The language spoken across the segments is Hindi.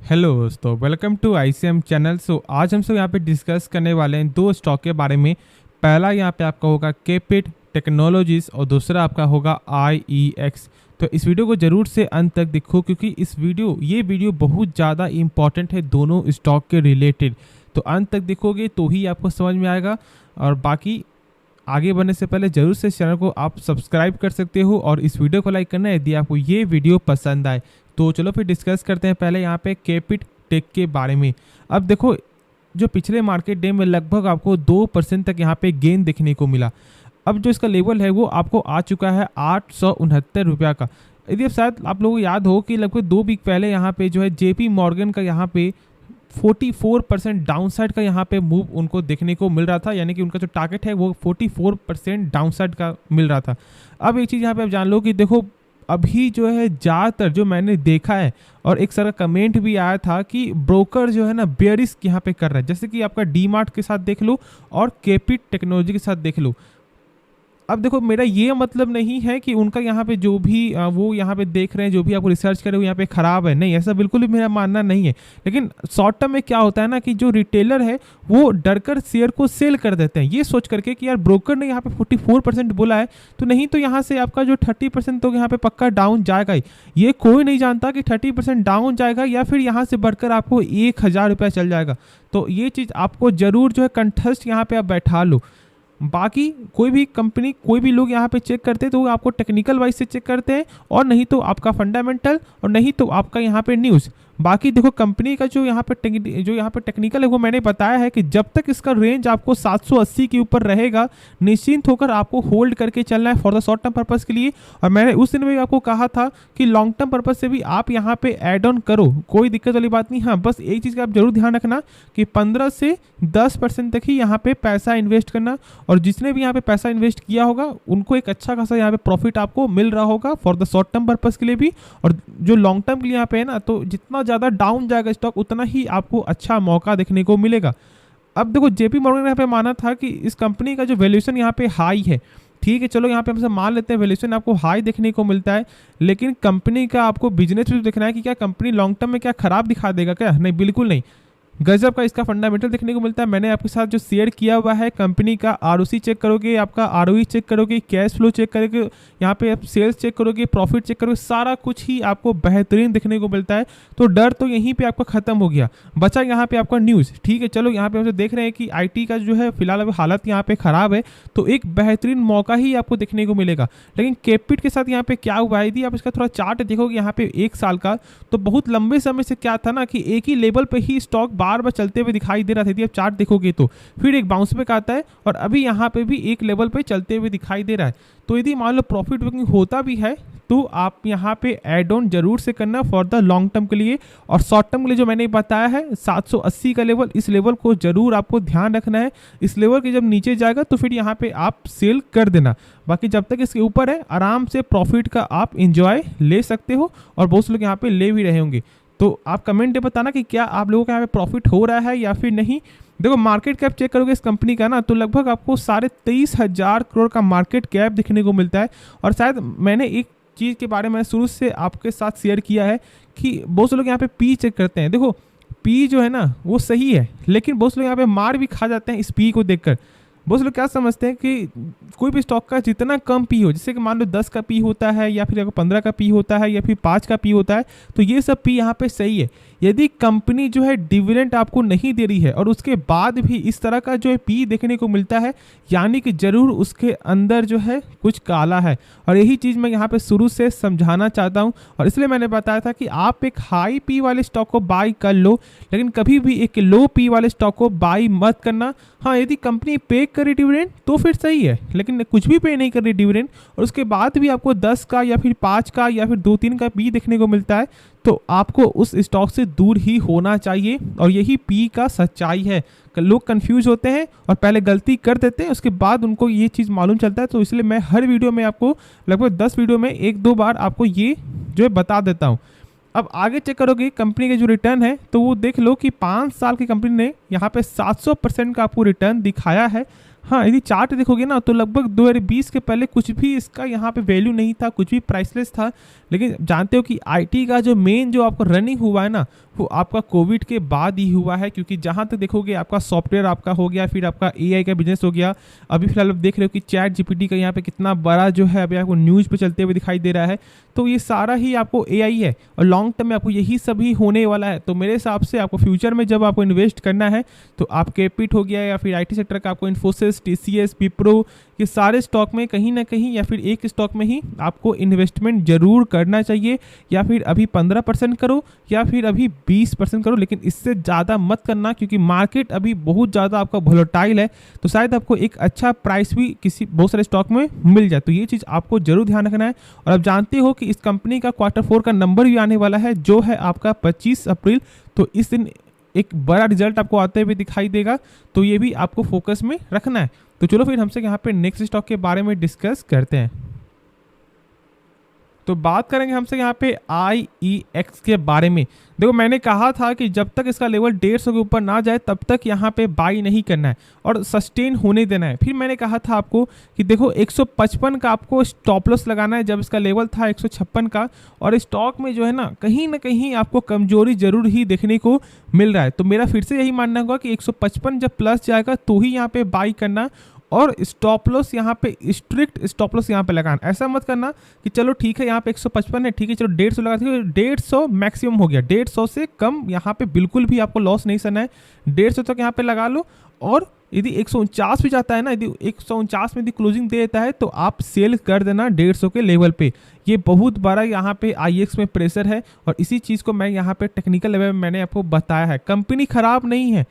हेलो दोस्तों, वेलकम टू आईसीएम चैनल। आज हम सब यहाँ पे डिस्कस करने वाले हैं दो स्टॉक के बारे में। पहला यहाँ पे आपका होगा केपिट टेक्नोलॉजीज और दूसरा आपका होगा आईईएक्स। तो इस वीडियो को जरूर से अंत तक देखो क्योंकि ये वीडियो बहुत ज़्यादा इंपॉर्टेंट है दोनों स्टॉक के रिलेटेड। तो अंत तक देखोगे तो ही आपको समझ में आएगा। और बाकी आगे बढ़ने से पहले जरूर से चैनल को आप सब्सक्राइब कर सकते हो और इस वीडियो को लाइक करना है यदि आपको ये वीडियो पसंद आए। तो चलो फिर डिस्कस करते हैं पहले यहाँ पे केपिट टेक के बारे में। अब देखो, जो पिछले मार्केट डे में लगभग आपको 2% तक यहाँ पे गेन देखने को मिला। अब जो इसका लेवल है वो आपको आ चुका है 869 रुपया का। यदि अब शायद आप लोगों को याद हो कि लगभग 2 वीक पहले यहाँ पे जो है जेपी मॉर्गन का यहाँ पे 44% डाउनसाइड का यहाँ पे मूव उनको देखने को मिल रहा था, यानी कि उनका जो टारगेट है वो 44% डाउनसाइड का मिल रहा था। अब एक चीज़ यहाँ पे आप जान लो कि देखो, अभी जो है ज़्यादातर जो मैंने देखा है और एक सारा कमेंट भी आया था कि ब्रोकर जो है ना बेयरिश यहाँ पे कर रहा है, जैसे कि आपका डीमार्ट के साथ देख लो और केपिट टेक्नोलॉजी के साथ देख लो। अब देखो, मेरा ये मतलब नहीं है कि उनका यहाँ पे जो भी वो यहाँ पे देख रहे हैं, जो भी आपको रिसर्च करे वो यहाँ पे ख़राब है, नहीं, ऐसा बिल्कुल भी मेरा मानना नहीं है। लेकिन शॉर्ट टर्म में क्या होता है ना कि जो रिटेलर है वो डरकर शेयर को सेल कर देते हैं, ये सोच करके कि यार ब्रोकर ने यहाँ पे 44% बोला है तो नहीं तो यहाँ से आपका जो 30% तो यहाँ पे पक्का डाउन जाएगा ही। ये कोई नहीं जानता कि 30% डाउन जाएगा या फिर यहाँ से बढ़कर आपको 1000 रुपया चल जाएगा। तो ये चीज़ आपको ज़रूर जो है कंठस्थ यहाँ पे आप बैठा लो। बाकी कोई भी कंपनी, कोई भी लोग यहाँ पे चेक करते हैं तो वो आपको टेक्निकल वाइज से चेक करते हैं और नहीं तो आपका फंडामेंटल और नहीं तो आपका यहाँ पे न्यूज़। बाकी देखो, कंपनी का जो यहाँ पे टेक्निकल है वो मैंने बताया है कि जब तक इसका रेंज आपको 780 के ऊपर रहेगा निश्चिंत होकर आपको होल्ड करके चलना है for the short term purpose के लिए। और मैंने उस दिन में आपको कहा था कि लॉन्ग टर्म पर्पस से भी आप यहाँ पे ऐड ऑन करो, कोई दिक्कत वाली बात नहीं। हाँ, बस एक चीज़ का आप जरूर ध्यान रखना कि 15 से 10% तक ही यहाँ पे पैसा इन्वेस्ट करना, और जिसने भी यहाँ पे पैसा इन्वेस्ट किया होगा उनको एक अच्छा खासा यहाँ पे प्रॉफिट आपको मिल रहा होगा for the short term purpose के लिए भी। और जो लॉन्ग टर्म के लिए यहाँ पे है ना, तो जितना ज़्यादा डाउन जाएगा स्टॉक उतना ही आपको अच्छा मौका देखने को मिलेगा। अब देखो, जेपी मॉर्गन ने यहाँ पे माना था कि इस कंपनी का जो वैल्यूएशन यहाँ पे हाई है, ठीक है, चलो यहाँ पे हम सब मान लेते हैं वैल्यूएशन आपको हाई देखने को मिलता है, लेकिन कंपनी का आपको बिजनेस भी देखना है कि क्या कंपनी लॉन्ग टर्म में क्या खराब दिखा देगा क्या? नहीं, बिल्कुल नहीं। गजब का इसका फंडामेंटल देखने को मिलता है। मैंने आपके साथ जो शेयर किया हुआ है, कंपनी का आरओसी चेक करोगे, आपका आरओई चेक करोगे, कैश फ्लो चेक करोगे, यहाँ पे आप सेल्स चेक करोगे, प्रॉफिट चेक करोगे, सारा कुछ ही आपको बेहतरीन देखने को मिलता है। तो डर तो यहीं पे आपका खत्म हो गया, बचा यहाँ पे आपका न्यूज़। ठीक है, चलो यहाँ पे हम देख रहे हैं कि आईटी का जो है फिलहाल अभी हालत यहाँ पे खराब है, तो एक बेहतरीन मौका ही आपको देखने को मिलेगा। लेकिन केपिट के साथ यहाँ पे क्या हुआ है, यदि आप इसका थोड़ा चार्ट देखोगे यहाँ पे 1 साल का, तो बहुत लंबे समय से क्या था ना कि एक ही लेवल पे ही स्टॉक बार बार चलते हुए दिखाई दे रहा था। यदि आप चार्ट देखोगे तो फिर एक बाउंस बैक आता है और अभी यहाँ पे भी एक लेवल पे चलते हुए दिखाई दे रहा है। तो यदि मान लो प्रॉफिट बुकिंग होता भी है तो आप यहाँ पे एड ऑन जरूर से करना फॉर द लॉन्ग टर्म के लिए। और शॉर्ट टर्म के लिए जो मैंने बताया है 780 का लेवल, इस लेवल को जरूर आपको ध्यान रखना है। इस लेवल के जब नीचे जाएगा तो फिर यहाँ पे आप सेल कर देना। बाकी जब तक इसके ऊपर है आराम से प्रॉफिट का आप इंजॉय ले सकते हो और बहुत से लोग यहाँ पे ले भी रहे होंगे। तो आप कमेंट में बताना कि क्या आप लोगों को यहाँ पे प्रॉफिट हो रहा है या फिर नहीं। देखो, मार्केट कैप चेक करोगे इस कंपनी का ना, तो लगभग आपको 23,500 करोड़ का मार्केट कैप दिखने को मिलता है। और शायद मैंने एक चीज़ के बारे में शुरू से आपके साथ शेयर किया है कि बहुत से लोग यहाँ पे पी चेक करते हैं। देखो, पी जो है ना वो सही है, लेकिन बहुत से लोग यहाँ पे मार भी खा जाते हैं इस पी को देखकर। बहुत से लोग क्या समझते हैं कि कोई भी स्टॉक का जितना कम पी हो, जैसे कि मान लो 10 का पी होता है या फिर 15 का पी होता है या फिर 5 का पी होता है, तो ये सब पी यहाँ पे सही है। यदि कंपनी जो है डिविडेंड आपको नहीं दे रही है और उसके बाद भी इस तरह का जो है पी देखने को मिलता है, यानी कि जरूर उसके अंदर जो है कुछ काला है। और यही चीज़ मैं यहाँ पे शुरू से समझाना चाहता हूँ और इसलिए मैंने बताया था कि आप एक हाई पी वाले स्टॉक को बाई कर लो, लेकिन कभी भी एक लो पी वाले स्टॉक को बाई मत करना। हाँ, यदि कंपनी पे करे डिविडेंड तो फिर सही है, लेकिन कुछ भी पे नहीं कर रही डिविडेंड और उसके बाद भी आपको 10 का या फिर 5 का या फिर 2-3 का पी देखने को मिलता है, तो आपको उस स्टॉक से दूर ही होना चाहिए। और यही पी का सच्चाई है। लोग कंफ्यूज होते हैं और पहले गलती कर देते हैं, उसके बाद उनको ये चीज़ मालूम चलता है। तो इसलिए मैं हर वीडियो में आपको लगभग 10 वीडियो में 1-2 बार आपको ये जो है बता देता हूँ। अब आगे चेक करोगे कंपनी के जो रिटर्न है, तो वो देख लो कि 5 साल की कंपनी ने यहाँ पे 700% का आपको रिटर्न दिखाया है। हाँ, यदि चार्ट देखोगे ना तो लगभग 2020 के पहले कुछ भी इसका यहाँ पे वैल्यू नहीं था, कुछ भी प्राइसलेस था। लेकिन जानते हो कि आईटी का जो मेन जो आपका रनिंग हुआ है ना, वो आपका कोविड के बाद ही हुआ है। क्योंकि जहाँ तक देखोगे आपका सॉफ्टवेयर आपका हो गया, फिर आपका एआई का बिजनेस हो गया। अभी फिलहाल आप देख रहे हो कि चैट जीपीटी का यहाँ पे कितना बड़ा जो है अभी आपको न्यूज़ पे चलते हुए दिखाई दे रहा है। तो ये सारा ही आपको एआई है और लॉन्ग टर्म में आपको यही सभी होने वाला है। तो मेरे हिसाब से आपको फ्यूचर में जब आपको इन्वेस्ट करना है तो आप केपिट हो गया या फिर आईटी सेक्टर का आपको इन्फोसिस, टीसीएस, विप्रो, ये सारे स्टॉक में कहीं ना कहीं या फिर एक स्टॉक में ही आपको इन्वेस्टमेंट जरूर करना चाहिए। या फिर अभी 15% करो या फिर अभी 20% करो, लेकिन इससे ज़्यादा मत करना क्योंकि मार्केट अभी बहुत ज़्यादा आपका वोलेटाइल है। तो शायद आपको एक अच्छा प्राइस भी किसी बहुत सारे स्टॉक में मिल जाए। तो ये चीज़ आपको जरूर ध्यान रखना है। और आप जानते हो कि इस कंपनी का Q4 का नंबर भी आने वाला है जो है आपका 25 अप्रैल। तो इस दिन एक बड़ा रिजल्ट आपको आते हुए दिखाई देगा। तो ये भी आपको फोकस में रखना है। तो चलो फिर हमसे यहाँ पे नेक्स्ट स्टॉक के बारे में डिस्कस करते हैं। तो बात करेंगे हमसे यहाँ पे IEX के बारे में। देखो मैंने कहा था कि जब तक इसका लेवल 150 के ऊपर ना जाए तब तक यहाँ पे बाई नहीं करना है और सस्टेन होने देना है। फिर मैंने कहा था आपको कि देखो 155 का आपको स्टॉप लॉस लगाना है जब इसका लेवल था 156 का। और स्टॉक में जो है ना कहीं आपको कमजोरी जरूर ही देखने को मिल रहा है। तो मेरा फिर से यही मानना होगा कि 155 जब प्लस जाएगा तो ही यहाँ पे बाई करना और स्टॉप लॉस यहाँ पे स्ट्रिक्ट स्टॉप लॉस यहाँ पे लगाना। ऐसा मत करना कि चलो ठीक है यहाँ पे 155 है, ठीक है चलो 150 लगा दीजिए। 150 मैक्सिमम हो गया, 150 से कम यहाँ पे बिल्कुल भी आपको लॉस नहीं करना है। 150 तक यहाँ पे लगा लो। और यदि 149 भी जाता है ना, यदि 149 में यदि क्लोजिंग दे देता है तो आप सेल कर देना 150 के लेवल पे। ये बहुत बड़ा यहाँ पे IEX में प्रेशर है और इसी चीज़ को मैं यहाँ पे टेक्निकल लेवल में मैंने आपको बताया है। कंपनी खराब नहीं है,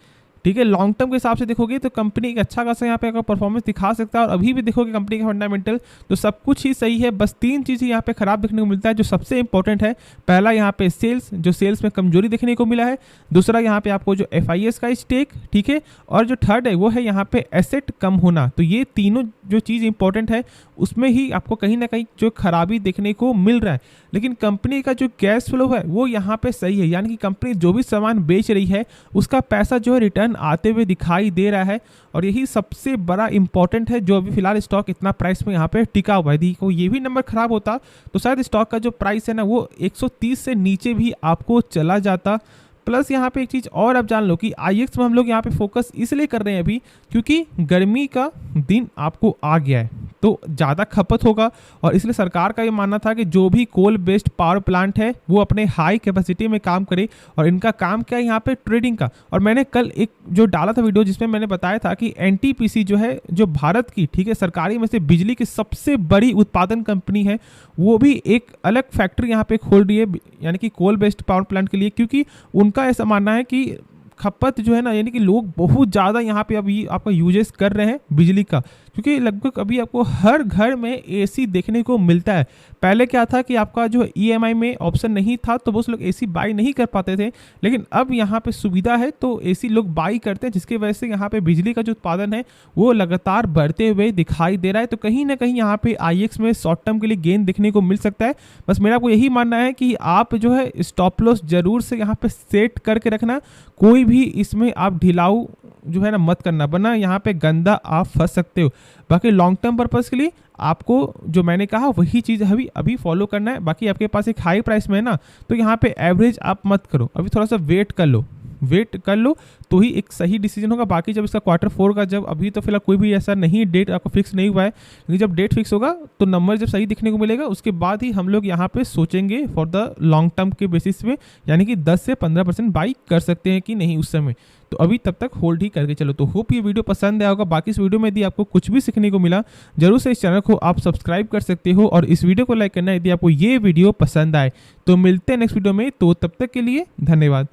ठीक है। लॉन्ग टर्म के हिसाब से देखोगे तो कंपनी एक अच्छा खासा यहाँ पे अगर परफॉर्मेंस दिखा सकता है। और अभी भी देखोगे कंपनी का फंडामेंटल तो सब कुछ ही सही है। बस 3 चीज़ यहाँ पे खराब देखने को मिलता है जो सबसे इंपॉर्टेंट है। पहला यहाँ पे सेल्स, जो सेल्स में कमजोरी देखने को मिला है। दूसरा यहाँ पे आपको जो FIS का स्टेक, ठीक है। और जो थर्ड है वो है यहाँ पे एसेट कम होना। तो ये तीनों जो चीज़ इंपॉर्टेंट है उसमें ही आपको कहीं ना कहीं जो खराबी देखने को मिल रहा है। लेकिन कंपनी का जो कैश फ्लो है वो यहाँ पे सही है, यानी कि कंपनी जो भी सामान बेच रही है उसका पैसा जो है रिटर्न आते हुए दिखाई दे रहा है। और यही सबसे बड़ा इंपॉर्टेंट है जो अभी फिलहाल स्टॉक इतना प्राइस में यहाँ पे टिका हुआ है। यदि को ये भी नंबर खराब होता तो शायद स्टॉक का जो प्राइस है ना वो 130 से नीचे भी आपको चला जाता। प्लस यहाँ पे एक चीज़ और आप जान लो कि IEX में हम लोग यहाँ पे फोकस इसलिए कर रहे हैं अभी क्योंकि गर्मी का दिन आपको आ गया है तो ज़्यादा खपत होगा। और इसलिए सरकार का ये मानना था कि जो भी कोल बेस्ड पावर प्लांट है वो अपने हाई कैपेसिटी में काम करे। और इनका काम क्या है यहाँ पे ट्रेडिंग का। और मैंने कल एक जो डाला था वीडियो जिसमें मैंने बताया था कि NTPC जो है जो भारत की, ठीक है, सरकारी में से बिजली की सबसे बड़ी उत्पादन कंपनी है, वो भी एक अलग फैक्ट्री यहाँ पे खोल रही है, यानी कि कोल बेस्ड पावर प्लांट के लिए। क्योंकि उनका ऐसा मानना है कि खपत जो है ना, यानी कि लोग बहुत ज़्यादा यहाँ पे अभी आपका यूजेस कर रहे हैं बिजली का। क्योंकि लगभग अभी आपको हर घर में AC देखने को मिलता है। पहले क्या था कि आपका जो EMI में ऑप्शन नहीं था तो बहुत लोग AC बाई नहीं कर पाते थे, लेकिन अब यहाँ पे सुविधा है तो AC लोग बाई करते हैं, जिसकी वजह से यहाँ पे बिजली का जो उत्पादन है वो लगातार बढ़ते हुए दिखाई दे रहा है। तो कहीं ना कहीं यहाँ पे IEX में शॉर्ट टर्म के लिए गेन देखने को मिल सकता है। बस मेरा आपको यही मानना है कि आप जो है स्टॉप लॉस जरूर से यहाँ पे सेट करके रखना। कोई भी इसमें आप ढिलाऊ जो है ना मत करना, वरना यहाँ पे गंदा आप फंस सकते हो। बाकी लॉन्ग टर्म पर्पस के लिए आपको जो मैंने कहा वही चीज़ अभी फॉलो करना है। बाकी आपके पास एक हाई प्राइस में है ना तो यहाँ पे एवरेज आप मत करो, अभी थोड़ा सा वेट कर लो तो ही एक सही डिसीजन होगा। बाकी जब इसका Q4 का जब अभी तो फिलहाल कोई भी ऐसा नहीं डेट आपको फिक्स नहीं हुआ है, लेकिन जब डेट फिक्स होगा तो नंबर जब सही दिखने को मिलेगा उसके बाद ही हम लोग यहाँ पे सोचेंगे फॉर द लॉन्ग टर्म के बेसिस पे, यानी कि 10 से 15% बाई कर सकते हैं कि नहीं उस समय। तो अभी तब तक होल्ड ही करके चलो। तो होप ये वीडियो पसंद आया होगा। बाकी इस वीडियो में यदि आपको कुछ भी सीखने को मिला जरूर से इस चैनल को आप सब्सक्राइब कर सकते हो और इस वीडियो को लाइक करना यदि आपको ये वीडियो पसंद आए। तो मिलते हैं नेक्स्ट वीडियो में, तो तब तक के लिए धन्यवाद।